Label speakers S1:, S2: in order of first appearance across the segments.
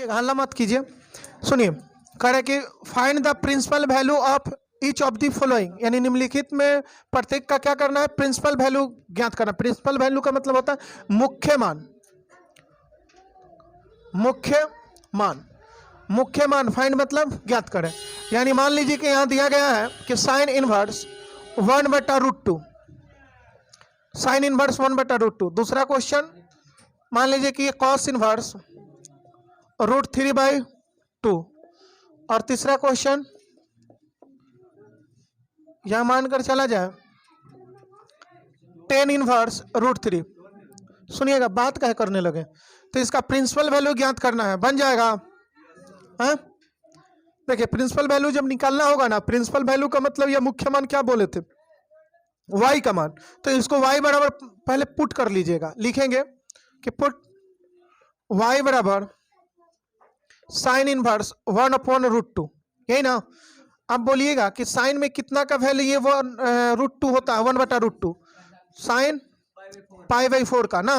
S1: लिखिएगा, हल्ला मत कीजिए। सुनिए, कह रहे कि find the principal value of each of the following, यानी निम्नलिखित में प्रत्येक का क्या करना है, प्रिंसिपल वैल्यू ज्ञात करना। प्रिंसिपल वैल्यू का मतलब होता है मुख्य मान। मुख्य मान, मुख्य मान फाइंड मतलब ज्ञात करें। यानी मान लीजिए कि यहां दिया गया है कि साइन इनवर्स 1/√2, साइन इनवर्स 1/√2। दूसरा क्वेश्चन मान लीजिए कि ये कॉस इनवर्स √3/2। और तीसरा क्वेश्चन यहां मानकर चला जाए टेन इनवर्स √3। सुनिएगा, बात कह करने लगे तो इसका प्रिंसिपल वैल्यू ज्ञात करना है, बन जाएगा। हैं, देखिए प्रिंसिपल वैल्यू जब निकालना होगा ना, प्रिंसिपल वैल्यू का मतलब यह मुख्य मान क्या बोले थे, y का मान। तो इसको y बराबर पहले पुट कर लीजिएगा, लिखेंगे कि पुट y बराबर साइन इनवर्स 1/√2, यही ना। अब बोलिएगा कि साइन में कितना का वैल्यू ये √2 होता है, 1/√2, साइन π/4 का ना।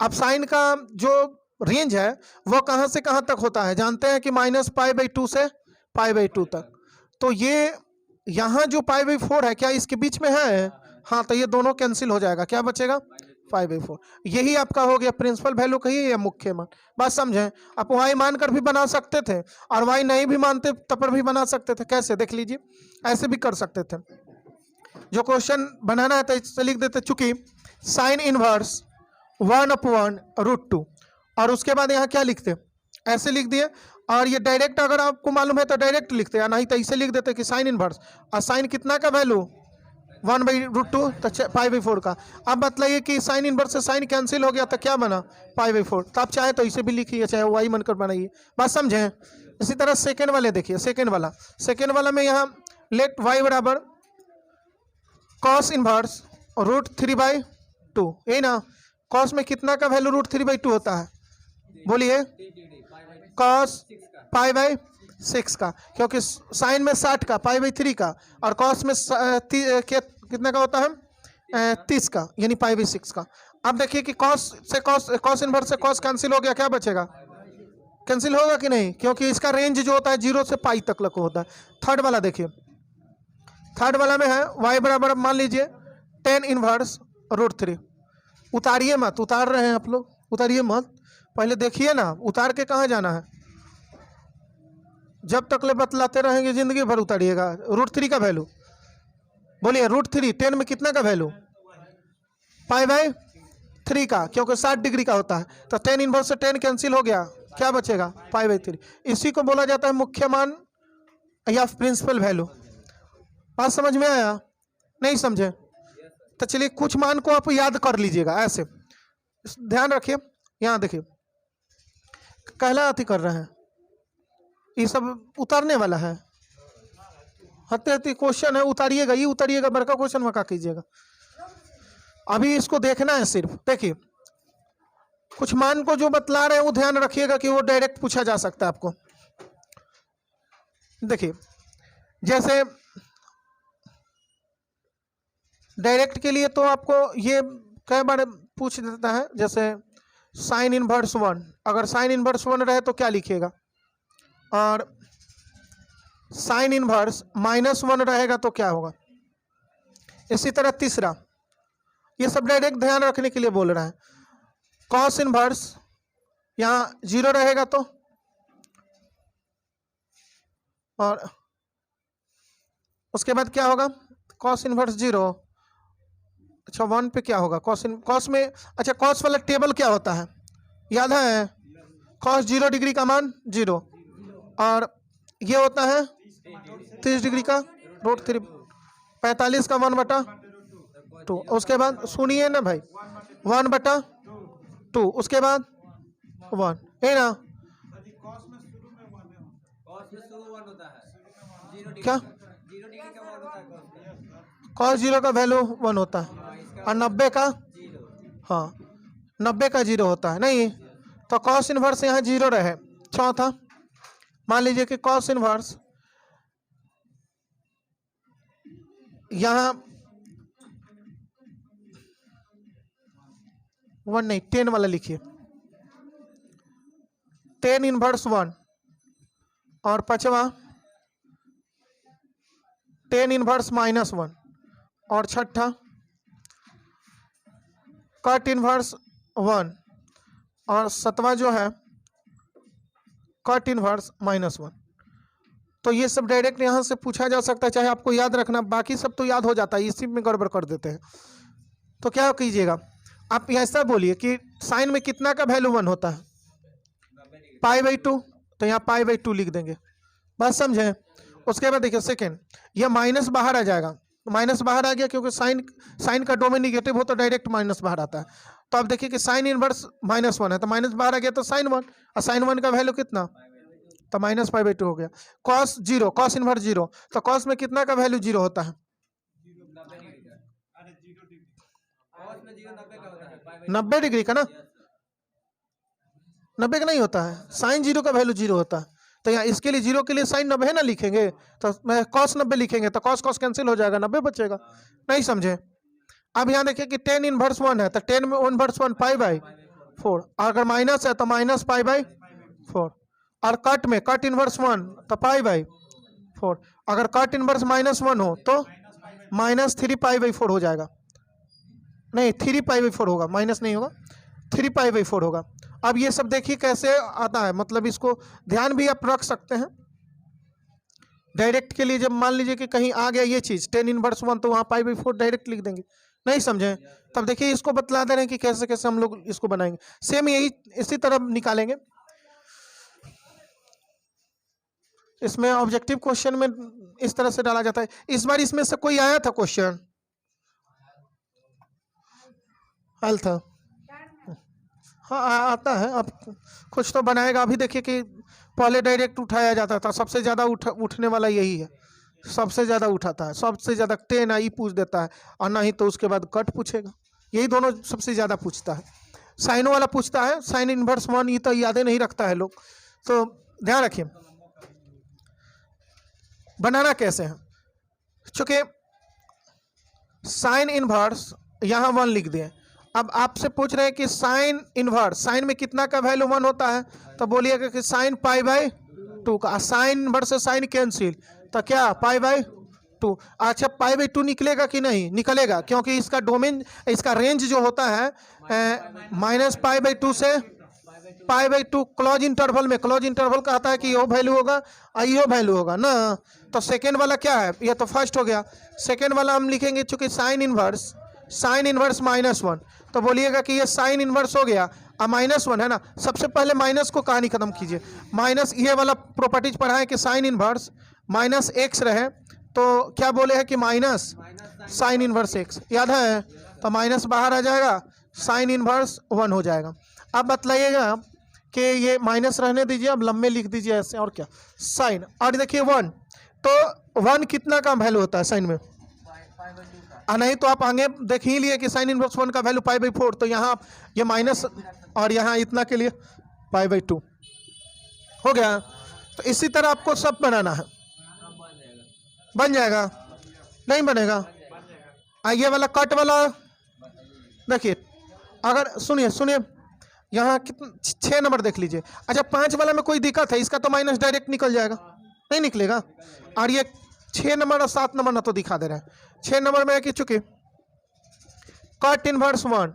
S1: अब साइन का जो रेंज है वो कहां से कहां तक होता है, जानते हैं कि -π/2 से π/2 तक। तो ये यहाँ जो π/4 है, क्या इसके बीच में है? हाँ, तो ये दोनों कैंसिल हो जाएगा, क्या बचेगा, π/4। यही आपका हो गया प्रिंसिपल वैल्यू, कहिए या मुख्य मान। बात समझें, आप y मानकर भी बना सकते थे और y नहीं भी मानते तब पर भी बना सकते थे। कैसे, देख लीजिए, ऐसे भी कर सकते थे। जो क्वेश्चन बनाना है तो इससे लिख देते, चूंकि साइन इनवर्स 1/√2, और उसके बाद यहाँ क्या लिखते, ऐसे लिख दिए। और ये डायरेक्ट अगर आपको मालूम है तो डायरेक्ट लिखते, या नहीं तो इसे लिख देते कि साइन इनवर्स, और साइन कितना का वैल्यू 1/√2, तो π/4 का। अब बताइए कि साइन इनवर्स से साइन कैंसिल हो गया तो क्या बना, π/4। तो आप चाहे तो इसे भी लिखिए, चाहे y बनकर बनाइए, बात समझें। इसी तरह सेकेंड वाले देखिए, सेकेंड वाला में यहाँ लेट y बराबर कॉस इनवर्स √3/2, यही ना। कॉस में कितना का वैल्यू √3/2 होता है, बोलिए, कॉस π/6 का, क्योंकि साइन में 60 का, π/3 का, और कॉस में कितने का होता है, 30 का, यानी π/6 का। अब देखिए कि कॉस इनवर्स से कॉस कैंसिल हो गया, क्या बचेगा, कैंसिल होगा कि नहीं, क्योंकि इसका रेंज जो होता है 0 से π तक होता है। थर्ड वाला देखिए, थर्ड वाला में है y बराबर, मान लीजिए टेन इनवर्स √3। उतारिए मत, उतार रहे हैं आप लोग, उतारिए मत, पहले देखिए ना, उतार के कहाँ जाना है। जब तक ले बतलाते रहेंगे जिंदगी भर उतारिएगा। √3 का वैल्यू बोलिए, √3 10 में कितना का वैल्यू, π/3 का, क्योंकि 60 डिग्री का होता है। तो 10 इनवर्स से 10 कैंसिल हो गया, क्या बचेगा, π/3। इसी को बोला जाता है मुख्य मान या प्रिंसिपल वैल्यू। बात समझ में आया, नहीं समझे तो चलिए कुछ मान को आप याद कर लीजिएगा ऐसे, ध्यान रखिए। यहाँ देखिए, कहला अति कर रहे हैं, ये सब उतारने वाला है, हत्ते क्वेश्चन है, उतारिएगा, ये उतारिएगा, बड़का क्वेश्चन मका कीजिएगा। अभी इसको देखना है सिर्फ, देखिए कुछ मान को जो बतला रहे हैं वो ध्यान रखिएगा कि वो डायरेक्ट पूछा जा सकता है आपको। देखिए, जैसे डायरेक्ट के लिए तो आपको ये कई बार पूछ देता है, जैसे साइन इनवर्स 1, अगर साइन इनवर्स 1 रहे तो क्या लिखिएगा, और साइन इनवर्स -1 रहेगा तो क्या होगा। इसी तरह तीसरा, ये सब डायरेक्ट ध्यान रखने के लिए बोल रहा है। कॉस इनवर्स यहाँ 0 रहेगा तो, और उसके बाद क्या होगा, कॉस इनवर्स 0, अच्छा 1 पे क्या होगा, कॉस में, अच्छा कॉस वाला टेबल क्या होता है, याद है, कॉस 0 डिग्री का मान 0, और ये होता है 30 डिग्री का √3, 45 का 1/2। उसके बाद सुनिए ना भाई, 1/2, उसके बाद 1, है ना, क्या कॉस 0 का वैल्यू 1 होता है, और 90 का, हाँ 90 का 0 होता है, नहीं तो कॉस इनवर्स यहाँ 0 रहे। चौथा, मान लीजिए कि कॉस इनवर्स यहाँ 1 नहीं 10 वाला लिखिए, टेन इनवर्स 1 और पांचवा टेन इनवर्स -1 और छठा कट इनवर्स 1 और सातवां जो है कट इनवर्स -1। तो ये सब डायरेक्ट यहाँ से पूछा जा सकता है, चाहे आपको याद रखना, बाकी सब तो याद हो जाता है, इसी में गड़बड़ कर देते हैं। तो क्या कीजिएगा, आप ऐसा बोलिए कि साइन में कितना का वैल्यू 1 होता है, π/2, तो यहाँ π/2 लिख देंगे, बात समझे। उसके बाद देखिए सेकेंड, यह माइनस बाहर आ जाएगा, माइनस बाहर आ गया क्योंकि साइन का डोमेन निगेटिव हो तो डायरेक्ट माइनस बाहर आता है। तो आप देखिए कि साइन इनवर्स -1 है, तो माइनस बाहर आ गया तो साइन 1, और साइन 1 का वैल्यू कितना, तो -π/2 हो गया। कॉस 0, कॉस इनवर्स 0, तो कॉस में कितना का वैल्यू 0 होता है, 90 डिग्री का ना, 90 का नहीं होता है, साइन 0 का वैल्यू 0 होता है। तो यहाँ इसके लिए 0 के लिए साइन 90 ना लिखेंगे, तो मैं कॉस 90 लिखेंगे, तो कॉस कॉस कैंसिल हो जाएगा, 90 बचेगा, नहीं समझे। अब यहाँ देखिए कि टेन इनवर्स 1 है, तो टेन में इनवर्स 1 π/4, अगर माइनस है तो माइनस π/4, और कट में कट इनवर्स 1 तो π/4, अगर कट इनवर्स -1 हो तो -3π/4 हो जाएगा, नहीं 3π/4 होगा, माइनस नहीं होगा, 3π/4 होगा। अब ये सब देखिए कैसे आता है, मतलब इसको ध्यान भी आप रख सकते हैं डायरेक्ट के लिए। जब मान लीजिए कि कहीं आ गया ये चीज टेन इनवर्स 1, तो वहाँ π/4 डायरेक्ट लिख देंगे, नहीं समझे। तब देखिए इसको बतला दे रहे हैं कि कैसे कैसे हम लोग इसको बनाएंगे, सेम यही इसी तरह निकालेंगे। इसमें ऑब्जेक्टिव क्वेश्चन में इस तरह से डाला जाता है। इस बार इसमें से कोई आया था क्वेश्चन, हल था, हाँ आता है, अब कुछ तो बनाएगा। अभी देखिए कि पहले डायरेक्ट उठाया जाता था, सबसे ज़्यादा उठने वाला यही है, सबसे ज़्यादा उठाता है, सबसे ज़्यादा टेन आई पूछ देता है, और नहीं तो उसके बाद कट पूछेगा, यही दोनों सबसे ज़्यादा पूछता है। साइनो वाला पूछता है, साइन इनवर्स 1 ये तो यादें नहीं रखता है लोग, तो ध्यान रखिए बनाना कैसे है। चूँकि साइन इनवर्स यहाँ 1 लिख दिए, अब आपसे पूछ रहे हैं कि साइन इनवर्स, साइन में कितना का वैल्यू 1 होता है, तो बोलिएगा कि साइन π/2 का, साइन इनवर्स से साइन कैंसिल, तो क्या π/2। अच्छा π/2 निकलेगा कि नहीं, निकलेगा, क्योंकि इसका डोमेन, इसका रेंज जो होता है -π/2 से π/2 क्लोज इंटरवल में, क्लोज इंटरवल कहता है कि यो वैल्यू होगा और यो वैल्यू होगा ना। तो सेकेंड वाला क्या है, ये तो फर्स्ट हो गया, सेकेंड वाला हम लिखेंगे चूंकि साइन इनवर्स -1, तो बोलिएगा कि ये साइन इनवर्स हो गया और -1 है ना। सबसे पहले माइनस को कहानी खत्म कीजिए, माइनस ये वाला प्रॉपर्टीज पढ़ा है कि साइन इनवर्स -x रहे तो क्या बोले हैं कि माइनस साइन इनवर्स x, याद है, तो माइनस बाहर आ जाएगा, साइन इनवर्स 1 हो जाएगा। अब बतलाइएगा कि ये माइनस रहने दीजिए, अब लंबे लिख दीजिए ऐसे, और क्या साइन, और देखिए 1, तो 1 कितना का वैल्यू होता है साइन में, नहीं तो आप आगे देख ही लिए कि साइन इनवर्स 1 का वैल्यू π/4, तो यहाँ ये माइनस और यहाँ इतना के लिए π/2 हो गया। तो इसी तरह आपको सब बनाना है, बन जाएगा, नहीं बनेगा। ये वाला कट वाला देखिए, अगर सुनिए यहाँ कितना 6 नंबर देख लीजिए। अच्छा 5 वाला में कोई दिक्कत है, इसका तो माइनस डायरेक्ट निकल जाएगा, नहीं निकलेगा। और ये 6 नंबर और 7 नंबर ना तो दिखा दे रहे हैं। 6 नंबर में कि चुके कट इनवर्स 1,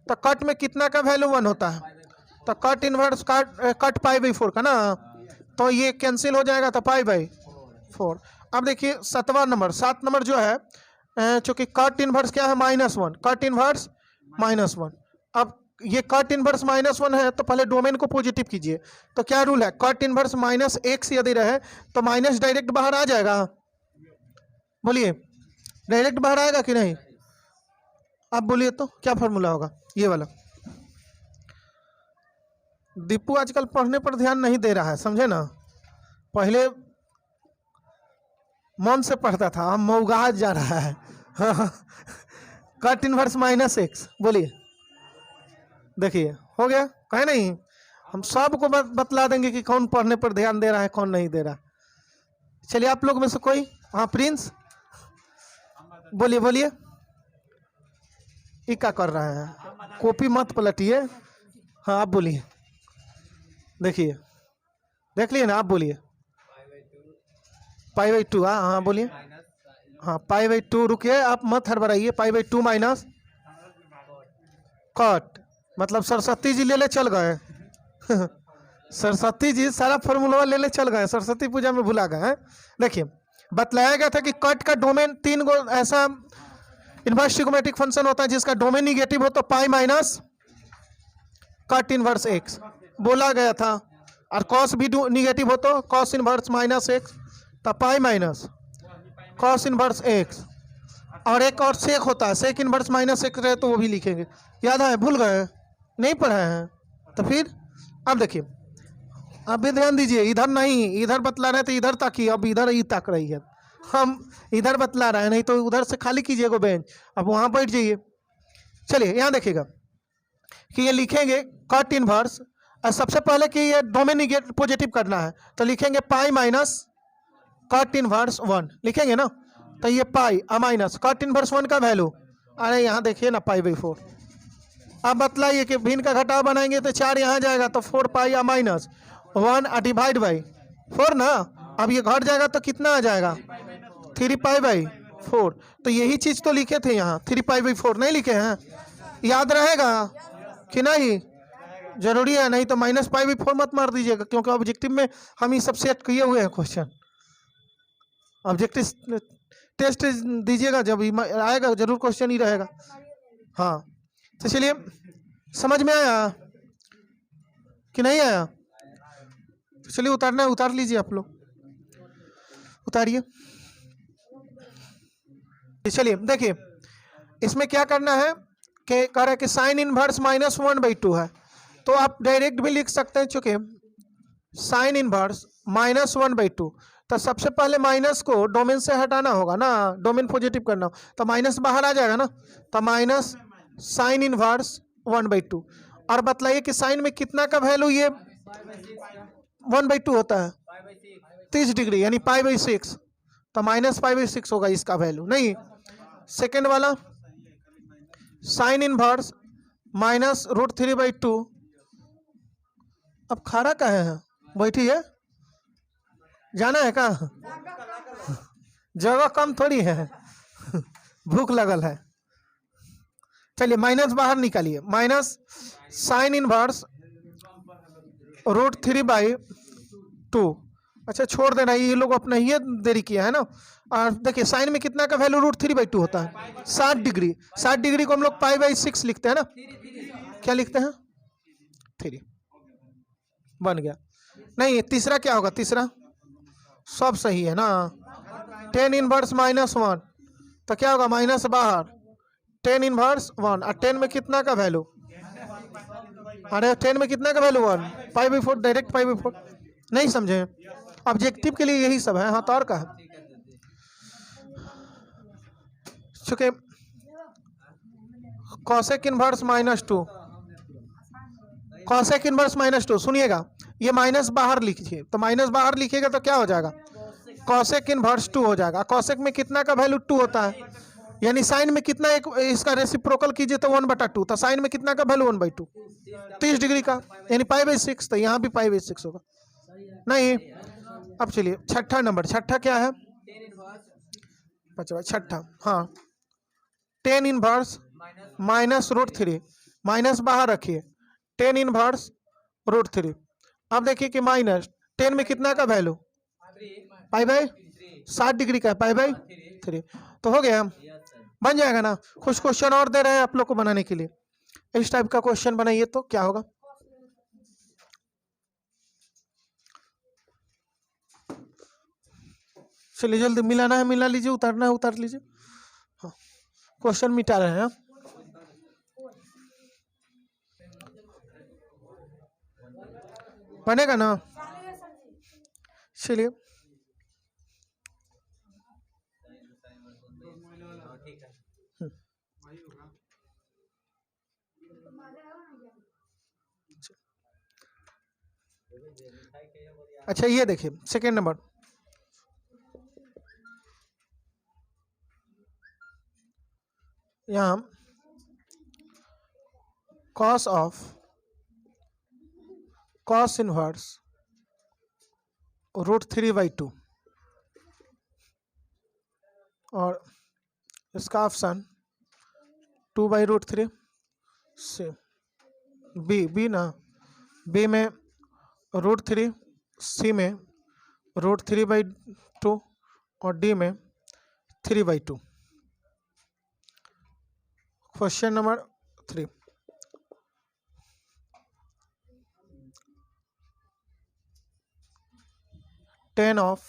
S1: तो कट में कितना का वैल्यू 1 होता है, तो कट इनवर्स कट π/4 का ना, तो ये कैंसिल हो जाएगा, तो π/4। अब देखिए 7 नंबर जो है, चूंकि कट इनवर्स क्या है -1, कट इनवर्स -1। अब ये कट इनवर्स -1 है तो पहले डोमेन को पॉजिटिव कीजिए, तो क्या रूल है, कट इनवर्स -x यदि रहे तो माइनस डायरेक्ट बाहर आ जाएगा, बोलिए डायरेक्ट बाहर आएगा कि नहीं, आप बोलिए तो क्या फॉर्मूला होगा, ये वाला। दीपू आजकल पढ़ने पर ध्यान नहीं दे रहा है, समझे ना, पहले मन से पढ़ता था, अब मौगा जा रहा है। कट इनवर्स -x, बोलिए, देखिए हो गया, कहे नहीं, हम सबको बतला देंगे कि कौन पढ़ने पर ध्यान दे रहा है कौन नहीं दे रहा। चलिए आप लोग में से कोई, हाँ प्रिंस, बोलिए ये क्या कर रहा है, कॉपी मत पलटिए, हाँ आप बोलिए। देखिए देख लिए ना, आप बोलिए। पाई बाई टू, हाँ हाँ बोलिए। हाँ पाई बाई टू, रुकिए आप मत हड़बड़ाइए। Pi by two minus cot, मतलब सरस्वती जी ले ले चल गए सरस्वती जी सारा फॉर्मूला ले ले चल गए, सरस्वती पूजा में भुला गए हैं। देखिए बतलाया गया था कि कट का डोमेन तीन गो ऐसा इनवर्स ट्रिगोमेट्रिक फंक्शन होता है जिसका डोमेन निगेटिव हो तो pi minus cut inverse x बोला गया था, और कॉस भी निगेटिव हो तो कॉस इनवर्स माइनस एक्स, तो pi minus cos inverse x. और एक और सेक होता है, सेक इनवर्स माइनस एक्स रहे तो वो भी लिखेंगे। याद है, भूल गए, नहीं पढ़े हैं तो फिर। अब देखिए, अब भी ध्यान दीजिए, इधर नहीं, इधर बतला रहे थे इधर ताकि, अब इधर ही ताक रही है, हम इधर बतला रहे हैं, नहीं तो उधर से खाली कीजिएगा बेंच, अब वहाँ बैठ जाइए। चलिए यहाँ देखिएगा कि ये लिखेंगे कट इनवर्स, और सबसे पहले कि ये डोमेन निगेटिव पॉजिटिव करना है तो लिखेंगे pi minus cut inverse one, लिखेंगे ना, तो ये pi minus cut inverse one का वैल्यू, अरे यहाँ देखिए ना पाई बाई फोर। अब बतलाइए कि भिन्न का घटाव बनाएंगे तो 4 यहाँ जाएगा तो 4 pi minus one divide by 4 ना। अब ये घट जाएगा तो कितना आ जाएगा 3 पाई बाई 4। तो यही चीज़ तो लिखे थे यहाँ, 3 पाई बाई 4 नहीं लिखे हैं, याद रहेगा कि नहीं, जरूरी है, नहीं तो माइनस पाई बाई 4 मत मार दीजिएगा, क्योंकि ऑब्जेक्टिव में हम ये सब सेट किए हुए हैं क्वेश्चन। ऑब्जेक्टिव टेस्ट दीजिएगा जब आएगा जरूर क्वेश्चन ही रहेगा। हाँ तो चलिए, समझ में आया कि नहीं आया? तो चलिए उतारना है, उतार लीजिए आप लोग, उतारिए। चलिए देखिए, इसमें क्या करना है कि कह रहा है कि sine inverse minus one by two है, तो आप डायरेक्ट भी लिख सकते हैं, चूंकि sine inverse minus one by two, तो सबसे पहले माइनस को डोमेन से हटाना होगा ना, डोमेन पॉजिटिव करना हो तो माइनस बाहर आ जाएगा ना, तो minus sine inverse one by two. और बतलाइए कि साइन में कितना का वैल्यू ये 1/2 होता है, 30 डिग्री, यानी पाई बाई 6, तो माइनस पाई बाई 6 होगा इसका वैल्यू। नहीं, सेकेंड वाला साइन इनवर्स माइनस √3/2। अब खारा का है, बैठी है, जाना है का, जगह कम थोड़ी है भूख लगल है। चलिए माइनस बाहर निकालिए, माइनस साइन इनवर्स √3/2। अच्छा छोड़ देना, ये लोग अपना ही देरी किया है ना। और देखिए साइन में कितना का वैल्यू √3/2 होता है, 60 डिग्री। 60 डिग्री को हम लोग पाई बाई 6 लिखते हैं ना, क्या लिखते हैं 3, बन गया। नहीं तीसरा क्या होगा, तीसरा सब सही है ना, टेन इनवर्स माइनस वन, तो क्या होगा माइनस बाहर, टेन इनवर्स वन, और 10 में कितना का वैल्यू, अरे 10 में कितना का value 1, pi by 4, direct pi by 4। नहीं समझे, ऑब्जेक्टिव के लिए यही सब है। हाँ तो और का है, चूंकि कॉसेक इनवर्स -2, कॉसेक इनवर्स -2, सुनिएगा, ये माइनस बाहर लिखिए, तो माइनस बाहर लिखिएगा तो क्या हो जाएगा, कॉसेक इनवर्स 2 हो जाएगा। कॉसेक में कितना का वैल्यू 2 होता है, यानी साइन में कितना, एक इसका रेसिप्रोकल कीजिए तो 1/2, तो साइन में कितना का वैल्यू 1/2, 30 डिग्री का, यानी पाई बाई 6, तो यहाँ भी पाई बाई 6 होगा। नहीं, अब चलिए छठा नंबर, छठा क्या है, छठा, हाँ 10 इनवर्स माइनस √3, माइनस बाहर रखिए, 10 इनवर्स √3। अब देखिए कि माइनस 10 में कितना का वैल्यू, पाई बाई 60 डिग्री का, पाई बाई 3, तो हो गया, बन जाएगा ना। कुछ क्वेश्चन और दे रहे हैं आप लोग को बनाने के लिए, इस टाइप का क्वेश्चन बनाइए तो क्या होगा। चलिए जल्दी, मिलाना है मिला लीजिए, उतारना है उतार लीजिए। हाँ क्वेश्चन मिटा रहे हैं, बनेगा ना। चलिए अच्छा ये देखिए सेकेंड नंबर, यहाँ कॉस इनवर्स √3/2 और इसका ऑप्शन 2/√3 से बी ना, बी में √3, सी में √3/2 और डी में 3/2। Question number 3, tan of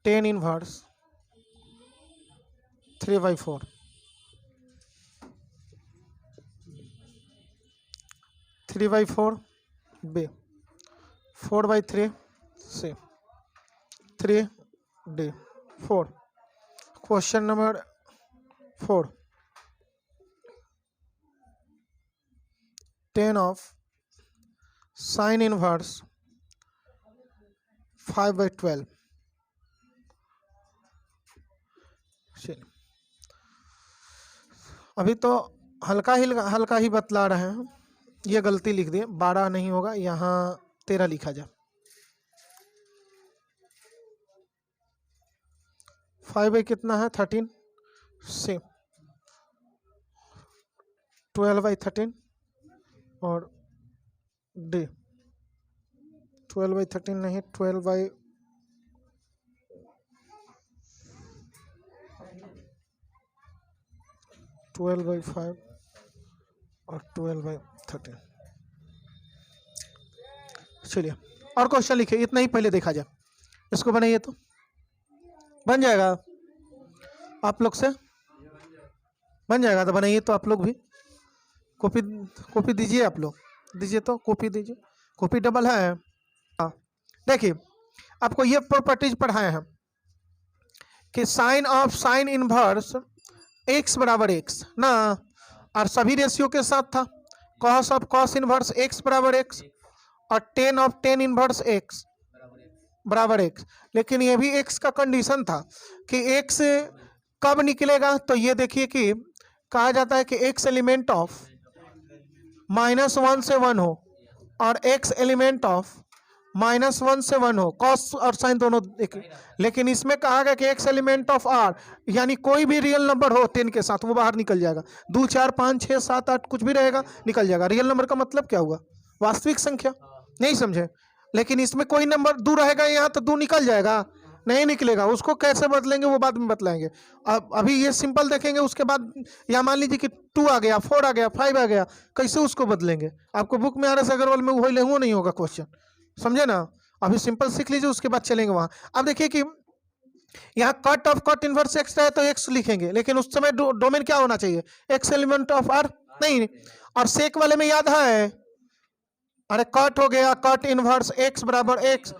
S1: tan inverse 3/4 3/4 b 4/3 c 3 d 4। Question number 4, tan of sin inverse 5/12। चलिए, अभी तो हल्का ही बतला रहे हैं, ये गलती लिख दिए, 12 नहीं होगा, यहाँ 13 लिखा जाए। 5 कितना है 13 से 12/13 और डी 12/13 नहीं 12/5 और 12/13। चलिए और क्वेश्चन लिखिए, इतना ही पहले देखा जाए, इसको बनाइए तो बन जाएगा, आप लोग से बन जाएगा तो बनाइए तो आप लोग भी। कॉपी दीजिए, आप लोग दीजिए तो कॉपी दीजिए, कॉपी डबल है। हाँ देखिए, आपको ये प्रॉपर्टीज पढ़ाए हैं कि sine of sine inverse x बराबर x ना, और सभी रेशियो के साथ था, cos of cos inverse x बराबर x और ten of tan inverse x बराबर x। लेकिन ये भी x का कंडीशन था कि x कब निकलेगा, तो ये देखिए कि कहा जाता है कि x एलिमेंट ऑफ -1 से 1 हो और x एलिमेंट ऑफ -1 से 1 हो, कॉस और साइन दोनों देखिए। लेकिन इसमें कहा गया कि x एलिमेंट ऑफ r, यानी कोई भी रियल नंबर हो 10 के साथ वो बाहर निकल जाएगा, 2 4 5 6 7 8 कुछ भी रहेगा निकल जाएगा। रियल नंबर का मतलब क्या हुआ, वास्तविक संख्या, नहीं समझे। लेकिन इसमें कोई नंबर 2 रहेगा यहाँ तो 2 निकल जाएगा, नहीं निकलेगा, उसको कैसे बदलेंगे वो बाद में बतलाएंगे। अब अभी ये सिंपल देखेंगे, उसके बाद या मान लीजिए कि 2 आ गया, 4 आ गया, 5 आ गया, कैसे उसको बदलेंगे। आपको बुक में RS अग्रवाल में वो नहीं होगा क्वेश्चन, समझे ना। अभी सिंपल सीख लीजिए, उसके बाद चलेंगे वहां। अब देखिए कि यहाँ cut off cut inverse x है तो x लिखेंगे, लेकिन उस समय डोमेन क्या होना चाहिए, x एलिमेंट ऑफ r नहीं। और सेक वाले में याद है, अरे कट हो गया, कट इनवर्स x बराबर x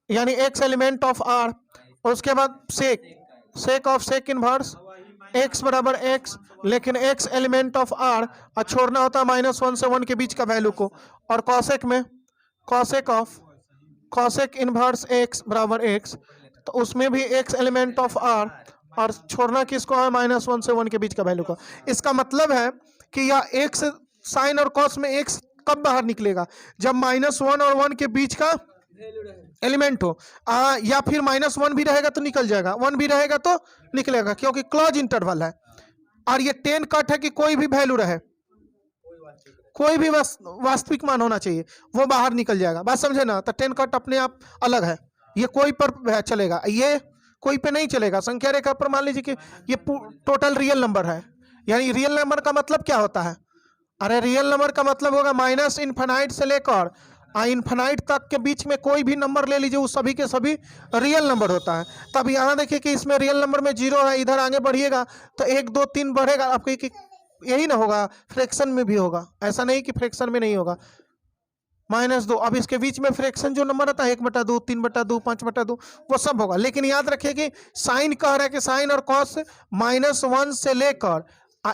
S1: यानी x एलिमेंट ऑफ r, और उसके बाद sec of sec inverse x बराबर x, लेकिन x एलिमेंट ऑफ r और छोड़ना होता है -1 से 1 के बीच का वैल्यू को। और कॉसेक में cosec of cosec inverse x बराबर x, तो उसमें भी x एलिमेंट ऑफ r और छोड़ना किसको है, -1 से 1 के बीच का वैल्यू को। इसका मतलब है कि यह x साइन और कॉस में x कब बाहर निकलेगा, जब -1 और 1 के बीच का एलिमेंट हो, या फिर -1 भी रहेगा तो निकल जाएगा, 1 भी रहेगा तो निकलेगा, क्योंकि क्लोज इंटरवल है। और ये 10 कट है कि कोई भी वैल्यू रहे, कोई भी वास्तविक मान होना चाहिए, वो बाहर निकल जाएगा, बात समझे ना। तो 10 कट अपने आप अलग है, ये कोई पर चलेगा, ये कोई पे नहीं चलेगा। संख्या रेखा पर मान लीजिए कि ये टोटल रियल नंबर है, यानी रियल नंबर का मतलब क्या होता है, अरे रियल नंबर का मतलब होगा -इनफाइनाइट से लेकर इनफाइनाइट तक के बीच में कोई भी नंबर ले लीजिए, वो सभी के सभी रियल नंबर होता है। तब यहाँ देखिए कि इसमें रियल नंबर में 0 है, इधर आगे बढ़िएगा तो 1 2 3 बढ़ेगा, आपको यही ना होगा, फ्रैक्शन में भी होगा, ऐसा नहीं कि फ्रैक्शन में नहीं होगा। -2, अब इसके बीच में फ्रैक्शन जो नंबर आता है 1/2 3/2 5/2 वो सब होगा। लेकिन याद रखिए कि साइन कह रहा है कि साइन और कॉस -1 से लेकर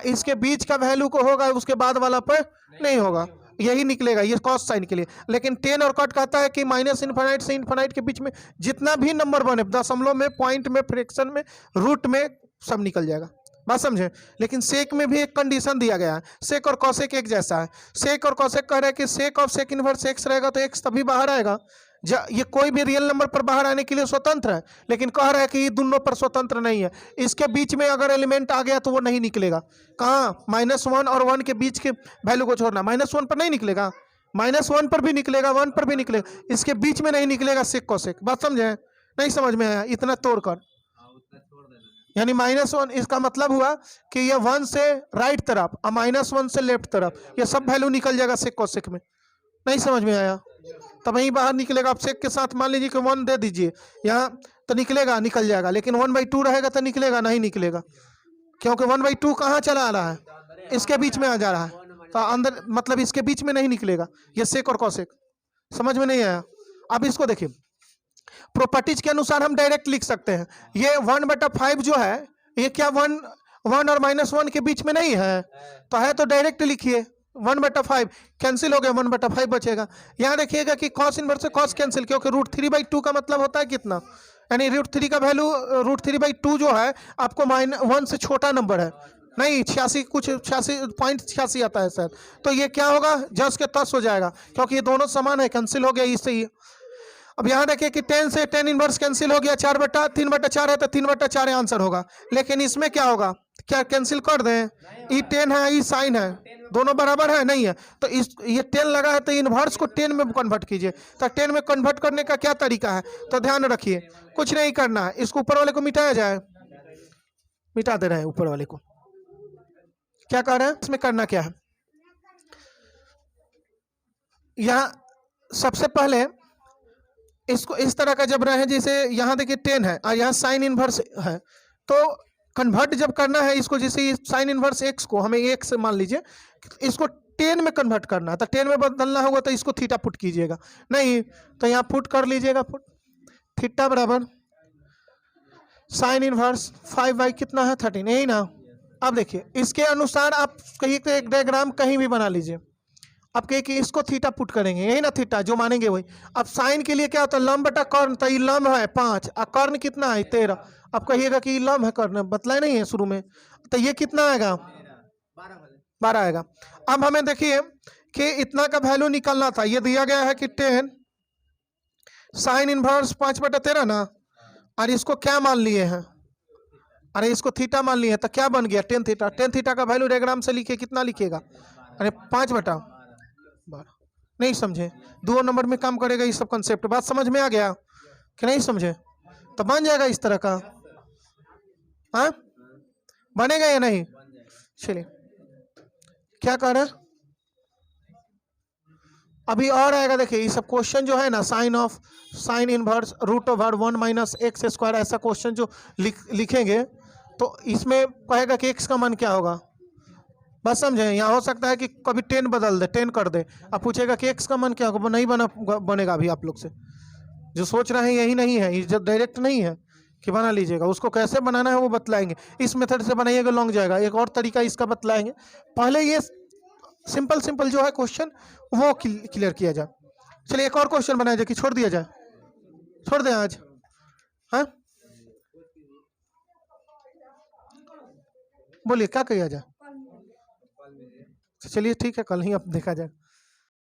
S1: इसके बीच का वैल्यू को होगा, उसके बाद वाला पर नहीं होगा, यही निकलेगा, ये कॉस साइन के लिए। लेकिन 10 और कट कहता है कि -इनफाइनाइट से इनफाइनाइट के बीच में जितना भी नंबर बने, दशमलव में, पॉइंट में, फ्रैक्शन में, रूट में, सब निकल जाएगा, बात समझे। लेकिन सेक में भी एक कंडीशन दिया गया है, सेक और कॉसेक एक जैसा है। सेक और कॉसेक कह रहे हैं कि sec of sec inverse x रहेगा तो x तभी बाहर आएगा ये कोई भी रियल नंबर पर बाहर आने के लिए स्वतंत्र है, लेकिन कह रहा है कि ये दोनों पर स्वतंत्र नहीं है। इसके बीच में अगर एलिमेंट आ गया तो वो नहीं निकलेगा। कहाँ? -1 और 1 के बीच के वैल्यू को छोड़ना। -1 पर नहीं निकलेगा, -1 पर भी निकलेगा, 1 पर भी निकलेगा, इसके बीच में नहीं निकलेगा सेक कोसेक। बात समझे? नहीं समझ में आया? इतना तोड़कर यानी -1 इसका मतलब हुआ कि ये 1 से राइट तरफ और -1 से लेफ्ट तरफ, ये सब वैल्यू निकल जाएगा सेक कोसेक में। नहीं समझ में आया? तब वहीं बाहर निकलेगा। आप सेक के साथ मान लीजिए कि 1 दे दीजिए यहाँ, तो निकलेगा, निकल जाएगा, लेकिन 1/2 रहेगा तो निकलेगा नहीं, निकलेगा, क्योंकि 1/2 कहाँ चला आ रहा है? इसके बीच में आ जा रहा है, तो अंदर मतलब इसके बीच में नहीं निकलेगा ये सेक और कॉसेक। समझ में नहीं आया? अब इसको देखिए, प्रॉपर्टीज के अनुसार हम डायरेक्ट लिख सकते हैं। ये 1/5 जो है, ये क्या 1 और -1 के बीच में नहीं है? तो है तो डायरेक्ट लिखिए 1/5, कैंसिल हो गया, 1/5 बचेगा। यहाँ देखिएगा कि cos इनवर्स से cos कैंसिल, क्योंकि √3/2 का मतलब होता है कितना, यानी √3 का वैल्यू √3/2 जो है आपको -1 से छोटा नंबर है, नहीं 86 कुछ 86.86 आता है सर। तो ये क्या होगा? जस के तस हो जाएगा, क्योंकि ये दोनों समान है, कैंसिल हो गया इससे ही। अब यहाँ देखिए कि 10 से tan इनवर्स कैंसिल हो गया, 3/4 है तो 3/4 आंसर होगा। लेकिन इसमें क्या होगा? क्या कैंसिल कर दें? ई 10 है, ई साइन है, दोनों बराबर है, नहीं है, तो इस ये 10 लगा है तो इनवर्स को 10 में कन्वर्ट कीजिए। तो 10 में कन्वर्ट करने का क्या तरीका है? तो ध्यान रखिए, कुछ नहीं करना है, इसको ऊपर वाले को मिटाया जाए, मिटा दे रहे हैं ऊपर वाले को। क्या कर रहे हैं? इसमें करना क्या है? यहाँ सबसे पहले इसको इस तरह का जब रहे, जैसे यहाँ देखिए 10 है और यहाँ साइन इनवर्स है, तो कन्वर्ट जब करना है इसको, जैसे साइन इनवर्स x को हमें 1 से मान लीजिए, इसको 10 में कन्वर्ट करना है, तो 10 में बदलना होगा तो इसको थीटा पुट कीजिएगा, नहीं तो यहाँ पुट कर लीजिएगा, पुट थीटा बराबर साइन इनवर्स 5/, कितना है 13, यही ना। अब देखिए इसके अनुसार आप कहीं तो एक डायग्राम कहीं भी बना लीजिए, आप कहिए कि इसको थीटा पुट करेंगे, यही ना थीटा जो मानेंगे वही। अब साइन के लिए क्या होता है? लंब बटा कर्ण, तो ये लंब है 5 और कर्ण कितना है 13। अब कहिएगा कि लंब है, कर्ण बतलाए नहीं है शुरू में, तो ये कितना आएगा? 12 आएगा। अब हमें देखिए कि इतना का वैल्यू निकलना था, ये दिया गया है कि 10 साइन इनवर्स 5/13 ना, और इसको क्या मान लिए हैं? अरे इसको थीटा मान लिए हैं, तो क्या बन गया? tan theta. tan थीटा का वैल्यू डायग्राम से लिखिए, कितना लिखिएगा? अरे 5/12। नहीं समझे? 2 नंबर में काम करेगा ये सब कंसेप्ट। बात समझ में आ गया कि नहीं समझे? तो बन जाएगा इस तरह का, हाँ बनेगा या नहीं? चलिए क्या कह रहे हैं अभी और आएगा। देखिए ये सब क्वेश्चन जो है ना, साइन इनवर्स √1 - x², ऐसा क्वेश्चन जो लिखेंगे तो इसमें कहेगा कि x का मान क्या होगा। बस समझे? यहाँ हो सकता है कि कभी 10 बदल दे, 10 कर दे, अब पूछेगा कि x का मान क्या होगा, नहीं बनेगा। अभी आप लोग से जो सोच रहे हैं यही नहीं है, ये जब डायरेक्ट नहीं है कि बना लीजिएगा, उसको कैसे बनाना है वो बतलाएंगे। इस मेथड से बनाइएगा लॉन्ग जाएगा, एक और तरीका इसका बतलाएंगे। पहले ये सिंपल जो है क्वेश्चन वो क्लियर किया जाए। चलिए एक और क्वेश्चन बनाया जाए कि छोड़ दिया जाए? छोड़ दें आज? हाँ बोलिए क्या किया जाए? चलिए ठीक है, कल ही अब देखा जाए।